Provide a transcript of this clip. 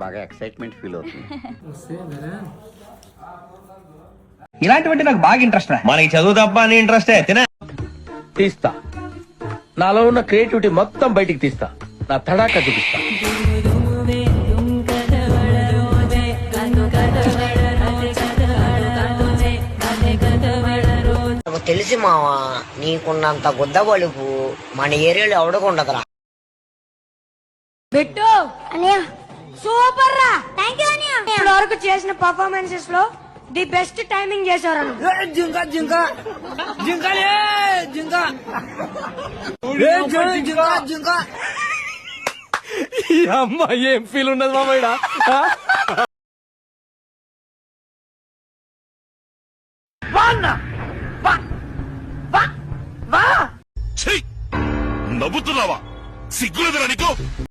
బాగా excitement feel అవుతుంది. ఇలాంటివంటే నాకు బాగా ఇంట్రెస్ట్ రా. మనకి చదువు తప్ప అని ఇంట్రెస్టే తినే తీస్తా. నాలో ఉన్న క్రియేటివిటీ మొత్తం బయటికి తీస్తా. నా తడాకా చూపిస్తా. తెలిసి మావా, నీకున్నంత గుద్ద బలుపు మన ఏరియాలో ఎవడకుండదురా. బిట్టు అనియా సూపర్ రా. థ్యాంక్ యూ అనియా. ఇప్పటి వరకు చేసిన పర్ఫార్మెన్సెస్ లో ది బెస్ట్ టైమింగ్ చేశారు. జింక జింక జింకలే జింక జింక జింక. ఈ అమ్మాయి ఏం ఫీల్ ఉన్నది మామయ్య. నవ్వుతున్నావా? సిగ్గులేదురా నీకు?